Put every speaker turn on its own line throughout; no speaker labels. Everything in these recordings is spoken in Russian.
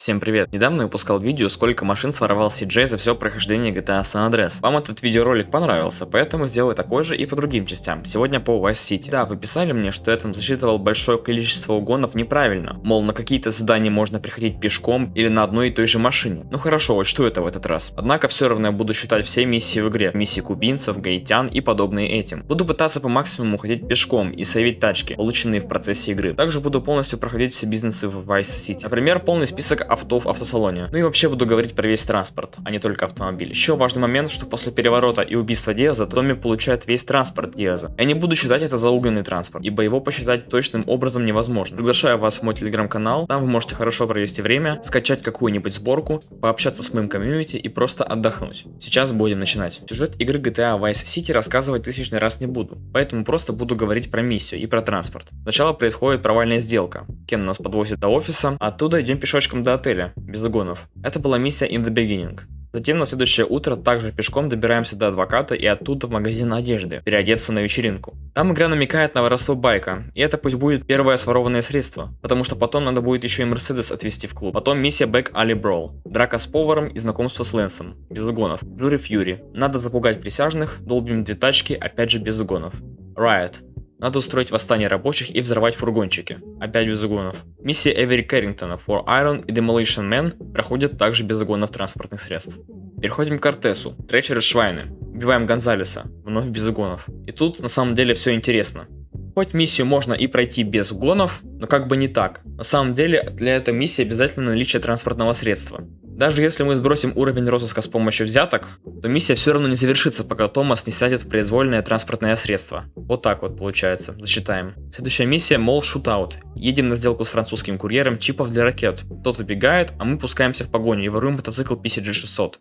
Всем привет! Недавно я выпускал видео, сколько машин своровал CJ за все прохождение GTA San Andreas. Вам этот видеоролик понравился, поэтому сделаю такой же и по другим частям. Сегодня по Vice City. Да, вы писали мне, что я там засчитывал большое количество угонов неправильно. Мол, на какие-то задания можно приходить пешком или на одной и той же машине. Ну хорошо, вот что это в этот раз? Однако все равно я буду считать все миссии в игре. Миссии кубинцев, гаитян и подобные этим. Буду пытаться по максимуму ходить пешком и сейвить тачки, полученные в процессе игры. Также буду полностью проходить все бизнесы в Vice City. Например, полный список авто в автосалоне. Ну и вообще буду говорить про весь транспорт, а не только автомобиль. Еще важный момент, что после переворота и убийства Диаза, Томми получает весь транспорт Диаза. Я не буду считать это за угнанный транспорт, ибо его посчитать точным образом невозможно. Приглашаю вас в мой телеграм-канал, там вы можете хорошо провести время, скачать какую-нибудь сборку, пообщаться с моим комьюнити и просто отдохнуть. Сейчас будем начинать. Сюжет игры GTA Vice City рассказывать тысячный раз не буду, поэтому просто буду говорить про миссию и про транспорт. Сначала происходит провальная сделка. Кен нас подвозит до офиса, а оттуда идем пешочком до отеля, без угонов. Это была миссия in the beginning. Затем на следующее утро также пешком добираемся до адвоката и оттуда в магазин одежды, переодеться на вечеринку. Там игра намекает на воровство байка, и это пусть будет первое сворованное средство, потому что потом надо будет еще и Мерседес отвезти в клуб. Потом миссия Back Alley Brawl, драка с поваром и знакомство с Лэнсом, без угонов. Jury Fury, надо запугать присяжных, долбим две тачки, опять же без угонов. Riot. Надо устроить восстание рабочих и взорвать фургончики. Опять без угонов. Миссия Эвери Кэррингтона For Iron и Demolition Man проходят также без угонов транспортных средств. Переходим к Кортесу. Тречеры Швайны. Убиваем Гонзалеса. Вновь без угонов. И тут на самом деле все интересно. Хоть миссию можно и пройти без угонов, но как бы не так. На самом деле для этой миссии обязательно наличие транспортного средства. Даже если мы сбросим уровень розыска с помощью взяток, то миссия все равно не завершится, пока Томас не сядет в произвольное транспортное средство. Вот так вот получается. Засчитаем. Следующая миссия Mall Shootout. Едем на сделку с французским курьером чипов для ракет. Тот убегает, а мы пускаемся в погоню и воруем мотоцикл PCG-600.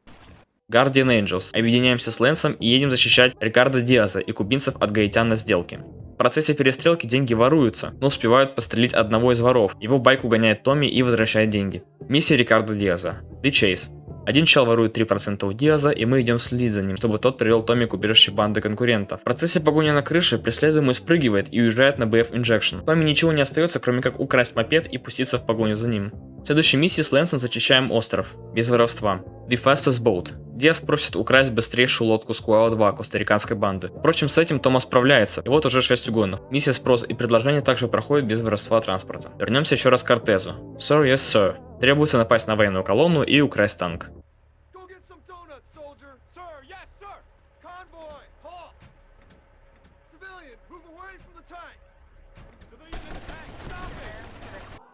Guardian Angels. Объединяемся с Лэнсом и едем защищать Рикардо Диаза и кубинцев от гаитян на сделке. В процессе перестрелки деньги воруются, но успевают пострелить одного из воров. Его байк угоняет Томми и возвращает деньги. Миссия Рикардо Диаза. The Chase. Один чел ворует 3% у Диаза, и мы идем следить за ним, чтобы тот привел Томми к убежищу банды конкурентов. В процессе погони на крыше преследуемый спрыгивает и уезжает на BF Injection. Томми ничего не остается, кроме как украсть мопед и пуститься в погоню за ним. В следующей миссии с Лэнсом зачищаем остров. Без воровства. The Fastest Boat. Диаз просит украсть быстрейшую лодку Squall 2 костариканской банды. Впрочем, с этим Томас справляется, и вот уже 6 угонов. Миссия спрос и предложение также проходит без воровства транспорта. Вернемся еще раз к Кортезу. Sir, yes, sir. Требуется напасть на военную колонну и украсть танк.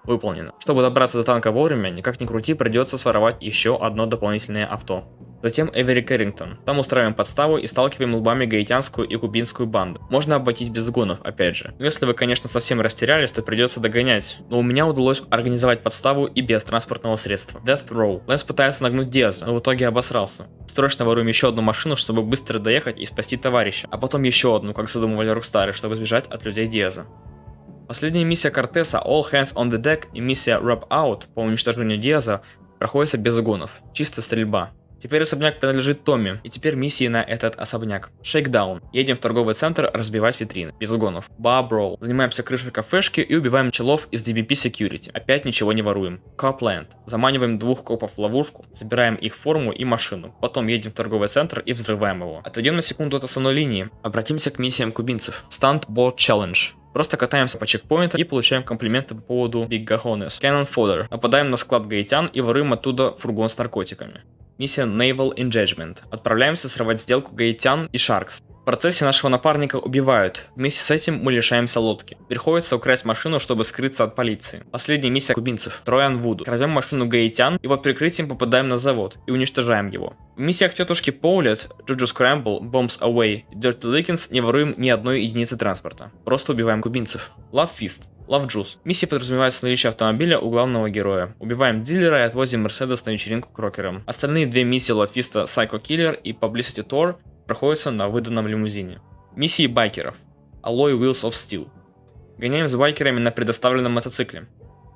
Выполнено. Чтобы добраться до танка вовремя, никак не крути, придется своровать еще одно дополнительное авто. Затем Эвери Кэррингтон. Там устраиваем подставу и сталкиваем лбами гаитянскую и кубинскую банду. Можно обойтись без угонов, опять же. Но если вы, конечно, совсем растерялись, то придется догонять. Но у меня удалось организовать подставу и без транспортного средства. Death Row. Лэнс пытается нагнуть Диаза, но в итоге обосрался. Срочно воруем еще одну машину, чтобы быстро доехать и спасти товарища. А потом еще одну, как задумывали Рокстары, чтобы сбежать от людей Диаза. Последняя миссия Кортеса All Hands on the Deck и миссия Wrap Out по уничтожению Диаза проходится без угонов. Чисто стрельба. Теперь особняк принадлежит Томми, и теперь миссии на этот особняк. Shakedown. Едем в торговый центр разбивать витрины. Без угонов. Bar Brawl. Занимаемся крышей кафешки и убиваем челов из DBP Security. Опять ничего не воруем. Copland. Заманиваем двух копов в ловушку, забираем их форму и машину. Потом едем в торговый центр и взрываем его. Отойдем на секунду от основной линии. Обратимся к миссиям кубинцев. Stunt Boat Challenge. Просто катаемся по чекпоинту и получаем комплименты по поводу Big Gajones. Cannon Fodder. Нападаем на склад гаитян и воруем оттуда фургон с наркотиками. Миссия Naval Engagement. Отправляемся срывать сделку гаитян и Sharks. В процессе нашего напарника убивают. Вместе с этим мы лишаемся лодки. Приходится украсть машину, чтобы скрыться от полиции. Последняя миссия кубинцев. Троян Вуду. Крадем машину гаитян и под прикрытием попадаем на завод и уничтожаем его. В миссиях тетушки Поулет, Juju Scramble, Bombs Away и Dirty Lickens не воруем ни одной единицы транспорта. Просто убиваем кубинцев. Love Fist. Love Juice. Миссия подразумевается наличие автомобиля у главного героя. Убиваем дилера и отвозим Мерседес на вечеринку к рокерам. Остальные две миссии Love Fist Psycho Killer и Publicity Tour проходятся на выданном лимузине. Миссии байкеров. Alloy Wheels of Steel. Гоняем с байкерами на предоставленном мотоцикле.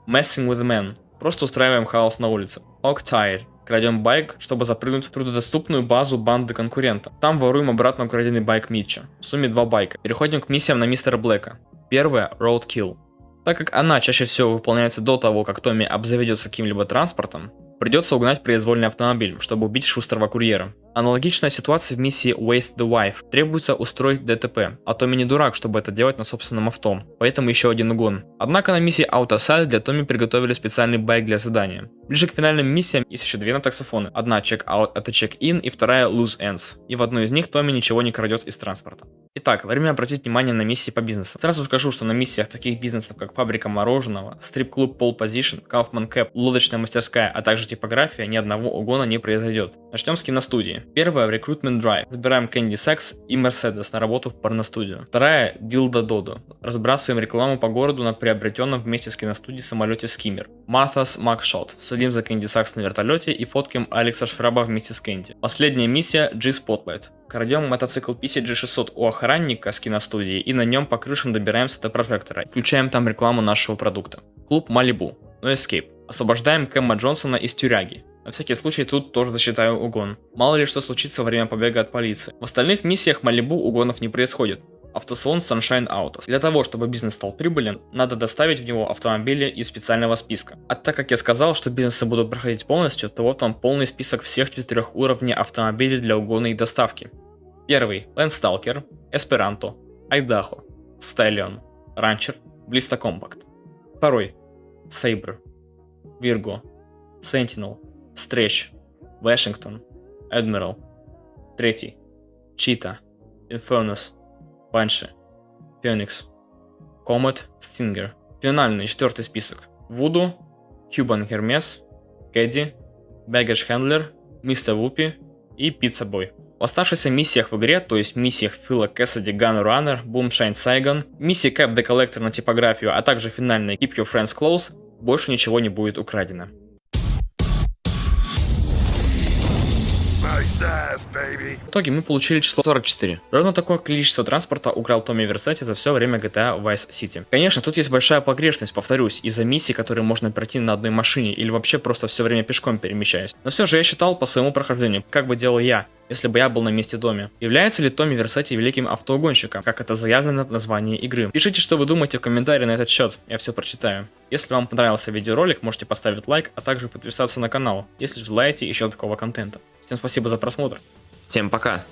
Messing with Men. Просто устраиваем хаос на улице. Octire. Крадем байк, чтобы запрыгнуть в трудодоступную базу банды конкурента. Там воруем обратно украденный байк Митча. В сумме 2 байка. Переходим к миссиям на мистера Блэка. Первая Roadkill. Так как она чаще всего выполняется до того, как Томми обзаведется каким-либо транспортом, придется угнать произвольный автомобиль, чтобы убить шустрого курьера. Аналогичная ситуация в миссии Waste the Wife. Требуется устроить ДТП, а Томми не дурак, чтобы это делать на собственном авто, поэтому еще один угон. Однако на миссии Outside для Томми приготовили специальный байк для задания. Ближе к финальным миссиям есть еще две на таксофоны. Одна Check-out, это Check-in, и вторая Loose Ends. И в одной из них Томми ничего не крадет из транспорта. Итак, время обратить внимание на миссии по бизнесу. Сразу скажу, что на миссиях таких бизнесов, как фабрика мороженого, стрип-клуб Pole Position, Kaufman Cap, лодочная мастерская, а также типография, ни одного угона не произойдет. Начнем с киностудии. Первая в Recruitment Drive. Выбираем Candy Sacks и Mercedes на работу в порностудию. Вторая Dildo Dodo. Разбрасываем рекламу по городу на приобретенном вместе с киностудией самолете Skimmer. Martha's Mugshot. Следим за Candy Sacks на вертолете и фоткаем Алекса Шраба вместе с Кэнди. Последняя миссия G-Spotlight. Крадем мотоцикл PCG600 у охранника с киностудии и на нем по крышам добираемся до прожектора. Включаем там рекламу нашего продукта. Клуб Malibu. No Escape. Освобождаем Кэма Джонсона из тюряги. На всякий случай тут тоже засчитаю угон. Мало ли что случится во время побега от полиции. В остальных миссиях Malibu угонов не происходит. Автосалон Sunshine Autos. Для того, чтобы бизнес стал прибылен, надо доставить в него автомобили из специального списка. А так как я сказал, что бизнесы будут проходить полностью, то вот вам полный список всех 4 уровней автомобилей для угона и доставки. Первый Landstalker, Esperanto, Idaho, Stallion, Rancher, Blista Compact. Второй Sabre, Virgo, Sentinel, Stretch, Washington, Admiral. Третий Cheetah, Infernus, Banshee, Phoenix, Comet, Stinger. Финальный 4-й список. Voodoo, Cuban Hermes, Caddy, Baggage Handler, Mr. Whoopi и Pizza Boy. В оставшихся миссиях в игре, то есть миссиях Фила Кэссиди Gun Runner, Boomshine Saigon, миссии Cap the Collector на типографию, а также финальная Keep Your Friends Close, больше ничего не будет украдено. В итоге мы получили число 44. Ровно такое количество транспорта украл Томми Версетти за все время GTA Vice City. Конечно, тут есть большая погрешность, повторюсь, из-за миссий, которые можно пройти на одной машине или вообще просто все время пешком перемещаясь. Но все же я считал по своему прохождению, как бы делал я, если бы я был на месте Томми. Является ли Томми Версетти великим автоугонщиком, как это заявлено в названии игры? Пишите, что вы думаете в комментарии на этот счет, я все прочитаю. Если вам понравился видеоролик, можете поставить лайк, а также подписаться на канал, если желаете еще такого контента. Всем спасибо за просмотр. Всем пока.